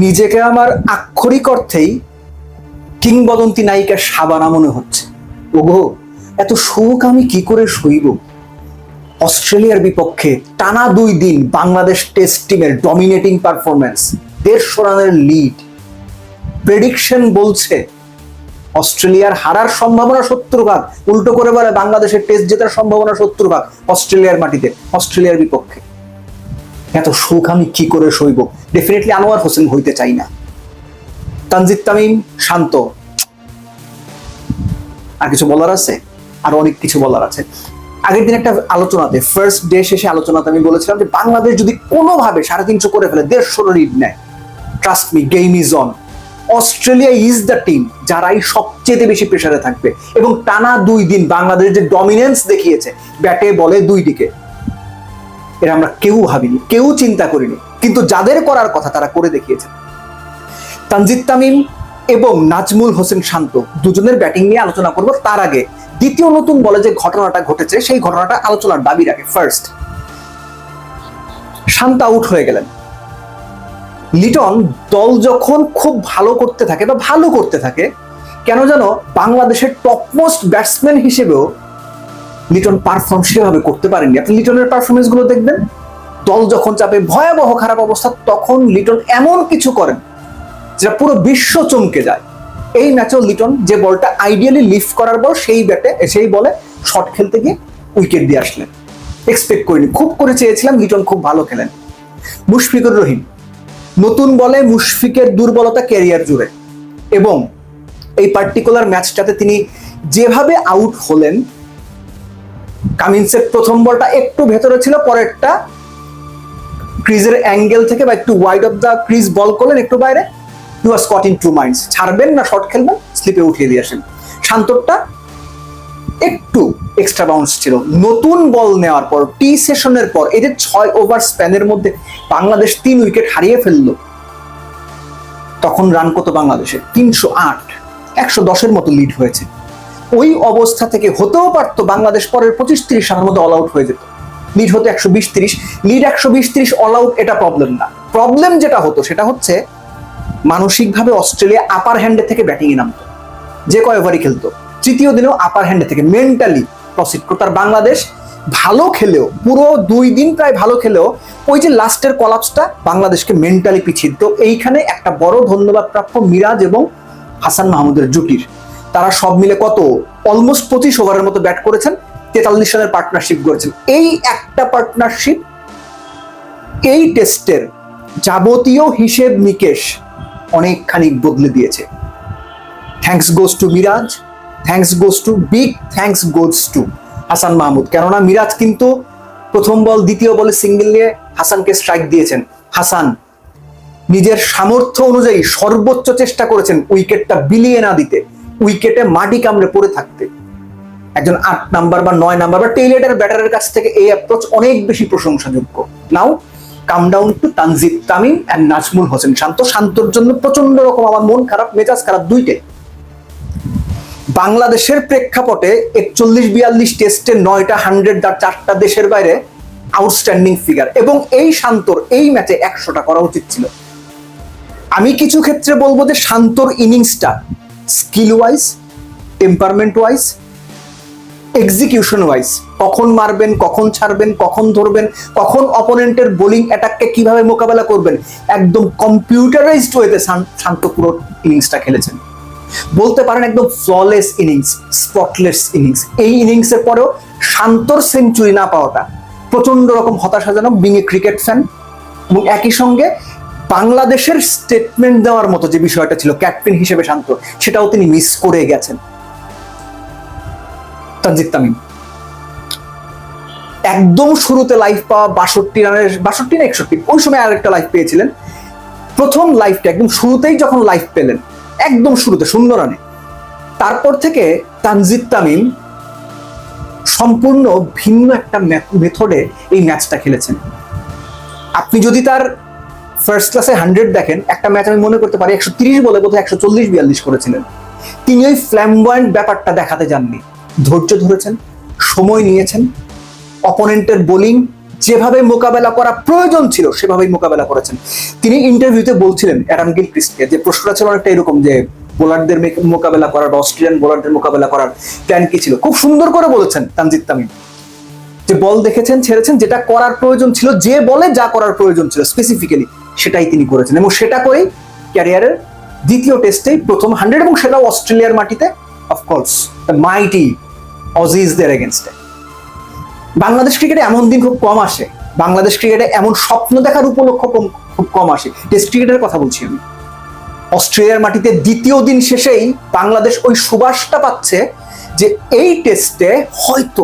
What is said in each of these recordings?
নিজেকে আমার আক্ষরিক অর্থেই কিংবদন্তি নায়িকা শাবানা মনে হচ্ছে। ওগো, এত সুখ আমি কি করে সইব? অস্ট্রেলিয়ার বিপক্ষে টানা 2 দিন বাংলাদেশ টেস্ট টিমের ডমিনেটিং পারফরমেন্স, 150 রানের লিড। প্রেডিকশন বলছে অস্ট্রেলিয়ার হারার সম্ভাবনা 70 ভাগ, উল্টো করে বলে বাংলাদেশের টেস্ট জেতার সম্ভাবনা 70 ভাগ অস্ট্রেলিয়ার মাটিতে, অস্ট্রেলিয়ার বিপক্ষে। এত সুখ আমি কি করে সইব? ডেফিনেটলি আনোয়ার হোসেন হইতে চাই না। তানজিদ তামিম শান্ত। আর কিছু বলার আছে? আর অনেক কিছু বলার আছে। আগের দিন একটা আলোচনাতে, ফার্স্ট ডে শেষে আলোচনাতে আমি বলেছিলাম যে বাংলাদেশ যদি কোনোভাবে 350 করে ফেলে, 150 লিড নেয়, trust me, game is on. Australia is the team যারাই সবচেয়ে বেশি প্রেসারে থাকবে। এবং টানা 2 দিন বাংলাদেশ যে ডমিনেন্স দেখিয়েছে ব্যাটে বলে 2 দিকে, এরা আমরা কেউ ভাবিনি, কেউ চিন্তা করিনি, কিন্তু যাদের করার কথা তারা করে দেখিয়েছে। তানজিদ তামিম এবং নাজমুল হোসেন শান্ত দুজনের ব্যাটিং নিয়ে আলোচনা করব। তার আগে দ্বিতীয় নতুন বলে যে ঘটনাটা ঘটেছে সেই ঘটনাটা আলোচনার দাবি রাখে। ফার্স্ট, শান্ত আউট হয়ে গেলেন। লিটন দল যখন খুব ভালো করতে থাকে বা ভালো করতে থাকে, কেন যেন বাংলাদেশের টপমোস্ট ব্যাটসম্যান হিসেবেও লিটন পারফর্ম সেভাবে করতে পারেননি। আপনি লিটনের পারফরমেন্স গুলো দেখবেন, দল যখন চাপে, ভয়াবহ খারাপ অবস্থা, তখন লিটন এমন কিছু করেন যেটা পুরো বিশ্ব চমকে যায়। এই ম্যাচেও লিটন যে বলটা আইডিয়ালি লিফট করার বল, সেই বলে শট খেলতে গিয়ে উইকেট দিয়ে আসলেন। এক্সপেক্ট করিনি, খুব করে চেয়েছিলাম লিটন খুব ভালো খেলেন। মুশফিকুর রহিম নতুন বলে মুশফিকের দুর্বলতা ক্যারিয়ার জুড়ে, এবং এই পার্টিকুলার ম্যাচটাতে তিনি যেভাবে আউট হলেন, কামিন্সের প্রথম বলটা একটু ভেতরে ছিল, পরেরটা ক্রিজের অ্যাঙ্গেল থেকে বা একটু ওয়াইড অফ দ্য ক্রিজ বল করলেন একটু বাইরে। হি ওয়াজ কট ইন 2 মাইন্ডস, ছাড়বেন না শর্ট খেলবেন, স্লিপে উঠিয়ে দিয়ে আসেন। শান্তরটা একটু এক্সট্রা বাউন্স ছিল। নতুন বল নেওয়ার পর, টি সেশনের পর, এই যে 6 ওভার স্প্যানের মধ্যে বাংলাদেশ 3 উইকেট হারিয়ে ফেলল, তখন রান কত বাংলাদেশের? 308, 110-এর মতো লিড হয়েছে। ওই অবস্থা থেকে হতেও পারতো বাংলাদেশ পরের 25-30 রানের মধ্যে অল আউট হয়ে যেত। লিড হতো 120-30, লিড 120-30, অল আউট, এটা প্রবলেম না। প্রবলেম যেটা হতো সেটা হচ্ছে মানসিকভাবে অস্ট্রেলিয়া আপার হ্যান্ডে থেকে ব্যাটিং এ নামতো, যে কয় ওভারই খেলতো, তৃতীয় দিনেও আপার হ্যান্ডে থেকে মেন্টালি প্রসিড করতো। আর বাংলাদেশ ভালো খেলেও, পুরো 2 দিন প্রায় ভালো খেলেও, ওই যে লাস্টের কলাপসটা বাংলাদেশকে মেন্টালি পিছিয়ে দিত। এইখানে একটা বড় ধন্যবাদ প্রাপ্য মিরাজ এবং হাসান মাহমুদের জুটির। তারা সব মিলে কত, অলমোস্ট 25 ওভারের মতো ব্যাট করেছেন, 43 রানের পার্টনারশিপ করেছেন। এই একটা পার্টনারশিপ এই টেস্টের যাবতীয় হিসেব নিকেশ অনেকখানি বদলে দিয়েছে। Thanks goes to Miraz, thanks goes to, big thanks goes to Hasan Mahmud. কেননা মিরাজ কিন্তু প্রথম বল, দ্বিতীয় বলে সিঙ্গেল নিয়ে হাসানকে স্ট্রাইক দিয়েছেন। হাসান নিজের সামর্থ্য অনুযায়ী সর্বোচ্চ চেষ্টা করেছেন উইকেটটা বিলিয়ে না দিতে, উইকেটে মাটি কামড়ে পড়ে থাকতে। একজন 8 নাম্বার বা 9 নাম্বার বা টেইলেটার ব্যাটারের কাছ থেকে এই অ্যাপ্রোচ অনেক বেশি প্রশংসাযোগ্য। Now come down to Tanzid Tamim and Najmul Hossain Shanto. শান্তর জন্য প্রচন্ড রকম আমার মন খারাপ, মেজাজ খারাপ, দুইটাই। বাংলাদেশের প্রেক্ষাপটে 41-42 টেস্টে 9টা 100, 4টা দেশের বাইরে, আউটস্ট্যান্ডিং ফিগার। এবং এই শান্তর এই ম্যাচে 100টা করা উচিত ছিল। আমি কিছু ক্ষেত্রে বলবো যে শান্তর ইনিংসটা skill wise, temperament wise, execution wise, কখন মারবেন, কখন ছাড়বেন, কখন ধরবেন, কখন অপোনেন্টের বোলিং অ্যাটাককে কিভাবে মোকাবেলা করবেন, একদম কম্পিউটারাইজড ওয়েতে শান্ত পুরো ইনিংসটা খেলেছেন। বলতে পারেন একদম ফ্ললেস ইনিংস, স্পটলেস ইনিংস। এই ইনিংসের পরেও শান্তর সেঞ্চুরি না পাওয়াটা প্রচন্ড রকম হতাশাজনক, বিং এ ক্রিকেট ফ্যান। এবং একই সঙ্গে বাংলাদেশের স্টেটমেন্ট দেওয়ার মতো যে বিষয়টা ছিল ক্যাপ্টেন হিসেবে শান্ত, সেটাও তিনি মিস করে গেছেন। তানজিদ তামিম একদম শুরুতে লাইফ পাওয়া 62 রানের, 62 না 61, ওই সময় আরেকটা লাইফ পেয়েছিলেন। প্রথম লাইফটা একদম শুরুতেই যখন লাইফ পেলেন, একদম শুরুতে 0 রানে, তারপর থেকে তানজিদ তামিম সম্পূর্ণ ভিন্ন একটা মেথডে এই ম্যাচটা খেলেছেন। আপনি যদি তার ফার্স্ট ক্লাসে 100 দেখেন, একটা ম্যাচ আমি মনে করতে পারি 130 বলে বোধহয় 140-42 করেছিলেন। তিনি ওই ফ্ল্যামবয়েন্ট ব্যাপারটা দেখাতে যাননি, ধৈর্য ধরেছেন, সময় নিয়েছেন, অপোনেন্টের বোলিং যেভাবে মোকাবেলা করা প্রয়োজন ছিল সেভাবেই মোকাবেলা করেছেন। তিনি ইন্টারভিউতে বলছিলেন অ্যাডাম গিলক্রিস্টকে, যে প্রশ্নটা ছিল অনেকটা এরকম যে বোলারদের মোকাবেলা করার বা অস্ট্রেলিয়ান বোলারদের মোকাবেলা করার প্ল্যান কি ছিল। খুব সুন্দর করে বলেছেন তানজিদ তামিম, যে বল দেখেছেন, ছেড়েছেন, যেটা করার প্রয়োজন ছিল, যে বলে যা করার প্রয়োজন ছিল স্পেসিফিক্যালি সেটাই তিনি করেছেন, এবং সেটা করেই ক্যারিয়ারের দ্বিতীয় টেস্টেই প্রথম 100, এবং সেটাও অস্ট্রেলিয়ার মাটিতে, অফকোর্স দ্য মাইটি অজিজ দের এগেনস্টে। বাংলাদেশ ক্রিকেটে এমন দিন খুব কম আসে, বাংলাদেশ ক্রিকেটে এমন স্বপ্ন দেখার উপলক্ষ খুব কম আসে। টেস্ট ক্রিকেটের কথা বলছি আমি। অস্ট্রেলিয়ার মাটিতে দ্বিতীয় দিন শেষেই বাংলাদেশ ওই সুবাসটা পাচ্ছে যে এই টেস্টে হয়তো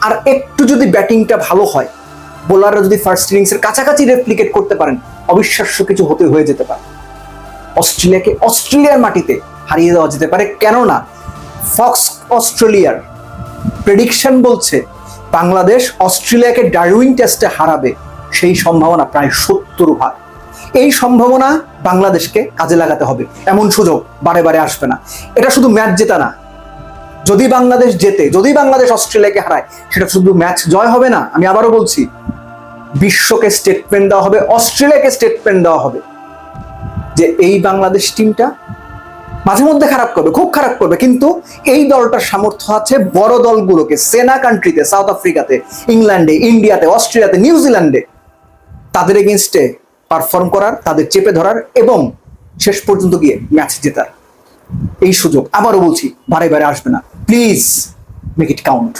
আর একটু যদি ব্যাটিংটা ভালো হয়, বোলাররা যদি ফার্স্ট ইনিংসের কাছাকাছি রেপ্লিকেট করতে পারেন, অবিশ্বাস্য কিছু হয়ে যেতে পারে। অস্ট্রেলিয়াকে অস্ট্রেলিয়ার মাটিতে হারিয়ে দেওয়া যেতে পারে, কেননা ফক্স অস্ট্রেলিয়ার প্রেডিকশন বলছে বাংলাদেশ অস্ট্রেলিয়াকে ডারউইন টেস্টে হারাবে, সেই সম্ভাবনা প্রায় 70%। এই সম্ভাবনা বাংলাদেশকে কাজে লাগাতে হবে, এমন সুযোগ বারে বারে আসবে না। এটা শুধু ম্যাচ জেতা না, যদি বাংলাদেশ জেতে, যদি বাংলাদেশ অস্ট্রেলিয়াকে হারায়, সেটা শুধু ম্যাচ জয় হবে না, আমি আবারও বলছি, বিশ্বকে স্টেটমেন্ট দেওয়া হবে, অস্ট্রেলিয়াকে স্টেটমেন্ট দেওয়া হবে যে এই বাংলাদেশ টিমটা মাঝে মধ্যে খারাপ করবে, খুব খারাপ করবে, কিন্তু এই দলটার সামর্থ্য আছে বড় দলগুলোকে, সেনা কান্ট্রিতে, সাউথ আফ্রিকাতে, ইংল্যান্ডে, ইন্ডিয়াতে, অস্ট্রেলিয়াতে, নিউজিল্যান্ডে তাদের এগেইনস্টে পারফর্ম করার, তাদের চেপে ধরার এবং শেষ পর্যন্ত গিয়ে ম্যাচ জেতার। এই সুযোগ আবারও বলছি বারে বারে আসবে না। Please make it count.